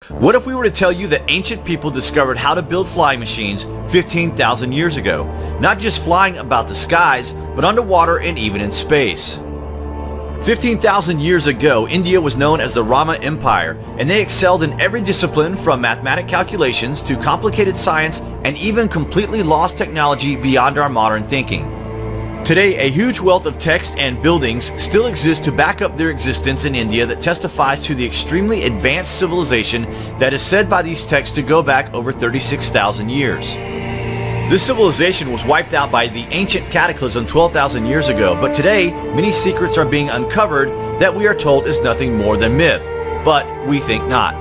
What if we were to tell you that ancient people discovered how to build flying machines 15,000 years ago? Not just flying about the skies, but underwater and even in space. 15,000 years ago, India was known as the Rama Empire, and they excelled in every discipline from mathematic calculations to complicated science and even completely lost technology beyond our modern thinking. Today, a huge wealth of text and buildings still exist to back up their existence in India that testifies to the extremely advanced civilization that is said by these texts to go back over 36,000 years. This civilization was wiped out by the ancient cataclysm 12,000 years ago, but today, many secrets are being uncovered that we are told is nothing more than myth, but we think not.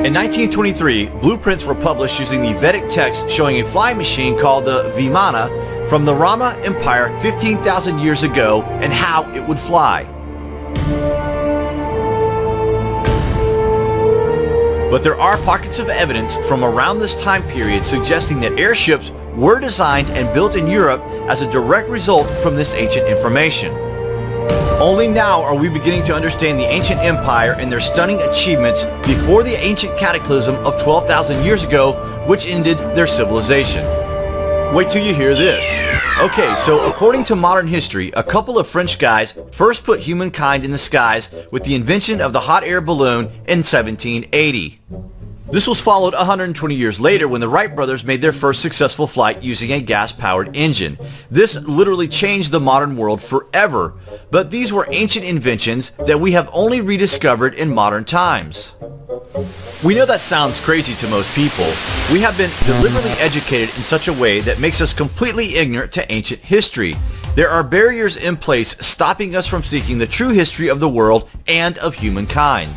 In 1923, blueprints were published using the Vedic text showing a flying machine called the Vimana from the Rama Empire 15,000 years ago and how it would fly. But there are pockets of evidence from around this time period suggesting that airships were designed and built in Europe as a direct result from this ancient information. Only now are we beginning to understand the ancient empire and their stunning achievements before the ancient cataclysm of 12,000 years ago, which ended their civilization. Wait till you hear this. Okay, so according to modern history, a couple of French guys first put humankind in the skies with the invention of the hot air balloon in 1780. This was followed 120 years later when the Wright brothers made their first successful flight using a gas-powered engine. This literally changed the modern world forever, but these were ancient inventions that we have only rediscovered in modern times. We know that sounds crazy to most people. We have been deliberately educated in such a way that makes us completely ignorant to ancient history. There are barriers in place stopping us from seeking the true history of the world and of humankind.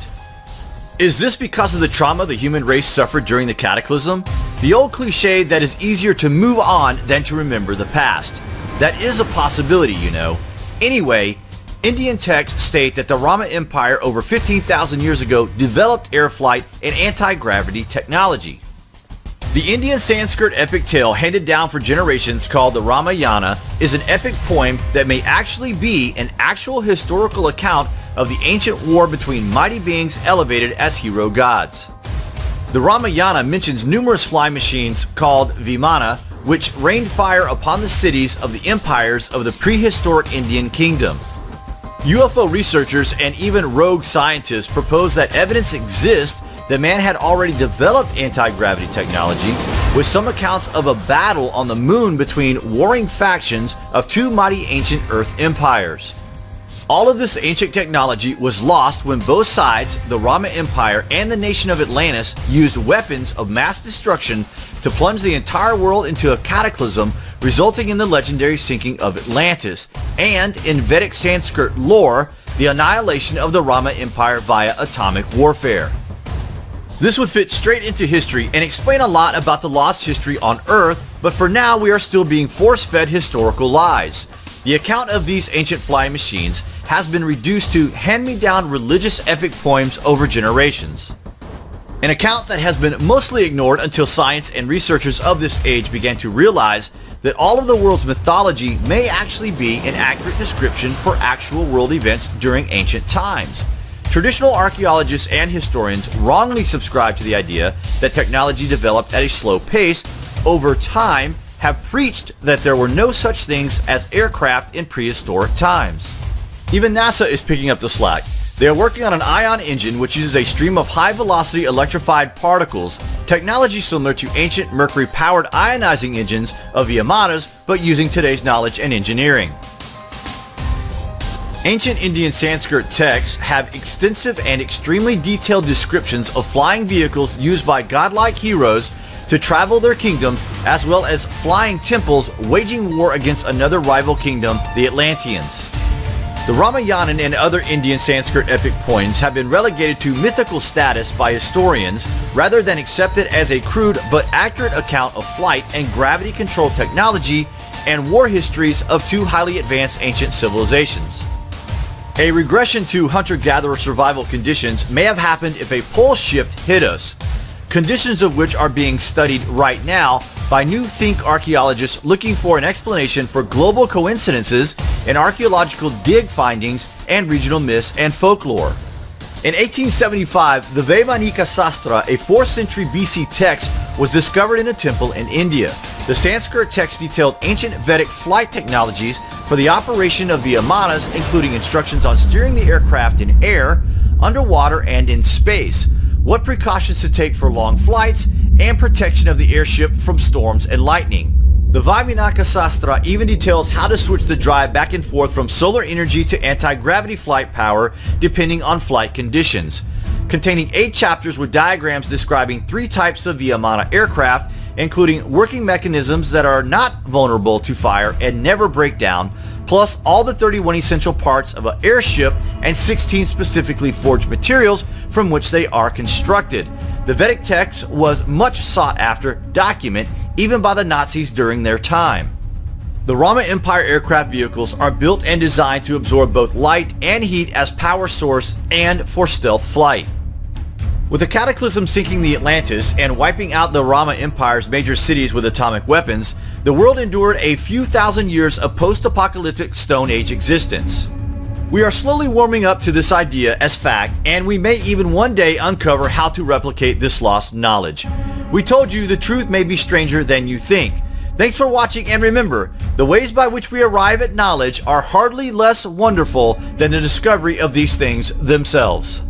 Is this because of the trauma the human race suffered during the cataclysm? The old cliche that it's easier to move on than to remember the past. That is a possibility, you know. Anyway, Indian texts state that the Rama Empire over 15,000 years ago developed air flight and anti-gravity technology. The Indian Sanskrit epic tale handed down for generations called the Ramayana is an epic poem that may actually be an actual historical account of the ancient war between mighty beings elevated as hero gods. The Ramayana mentions numerous flying machines called Vimana, which rained fire upon the cities of the empires of the prehistoric Indian kingdom. UFO researchers and even rogue scientists propose that evidence exists that man had already developed anti-gravity technology, with some accounts of a battle on the moon between warring factions of two mighty ancient Earth empires. All of this ancient technology was lost when both sides, the Rama Empire and the nation of Atlantis, used weapons of mass destruction to plunge the entire world into a cataclysm, resulting in the legendary sinking of Atlantis, and in Vedic Sanskrit lore, the annihilation of the Rama Empire via atomic warfare. This would fit straight into history and explain a lot about the lost history on Earth, but for now we are still being force-fed historical lies. The account of these ancient flying machines has been reduced to hand-me-down religious epic poems over generations. An account that has been mostly ignored until science and researchers of this age began to realize that all of the world's mythology may actually be an accurate description for actual world events during ancient times. Traditional archaeologists and historians wrongly subscribe to the idea that technology developed at a slow pace over time, have preached that there were no such things as aircraft in prehistoric times. Even NASA is picking up the slack. They are working on an ion engine which uses a stream of high-velocity electrified particles, technology similar to ancient mercury-powered ionizing engines of Vimanas, but using today's knowledge and engineering. Ancient Indian Sanskrit texts have extensive and extremely detailed descriptions of flying vehicles used by godlike heroes to travel their kingdom, as well as flying temples waging war against another rival kingdom, the Atlanteans. The Ramayana and other Indian Sanskrit epic poems have been relegated to mythical status by historians rather than accepted as a crude but accurate account of flight and gravity-controlled technology and war histories of two highly advanced ancient civilizations. A regression to hunter-gatherer survival conditions may have happened if a pole shift hit us, conditions of which are being studied right now by new think archaeologists looking for an explanation for global coincidences in archaeological dig findings and regional myths and folklore. In 1875, the Vaimanika Sastra, a 4th century BC text, was discovered in a temple in India. The Sanskrit text detailed ancient Vedic flight technologies for the operation of Vimanas, including instructions on steering the aircraft in air, underwater, and in space, what precautions to take for long flights, and protection of the airship from storms and lightning. The Vaimanaka Sastra even details how to switch the drive back and forth from solar energy to anti-gravity flight power depending on flight conditions, containing 8 chapters with diagrams describing 3 types of Vimana aircraft, including working mechanisms that are not vulnerable to fire and never break down, plus all the 31 essential parts of an airship and 16 specifically forged materials from which they are constructed. The Vedic text was much sought after document even by the Nazis during their time. The Rama Empire aircraft vehicles are built and designed to absorb both light and heat as power source and for stealth flight. With the cataclysm sinking the Atlantis and wiping out the Rama Empire's major cities with atomic weapons, the world endured a few thousand years of post-apocalyptic Stone Age existence. We are slowly warming up to this idea as fact, and we may even one day uncover how to replicate this lost knowledge. We told you the truth may be stranger than you think. Thanks for watching, and remember, the ways by which we arrive at knowledge are hardly less wonderful than the discovery of these things themselves.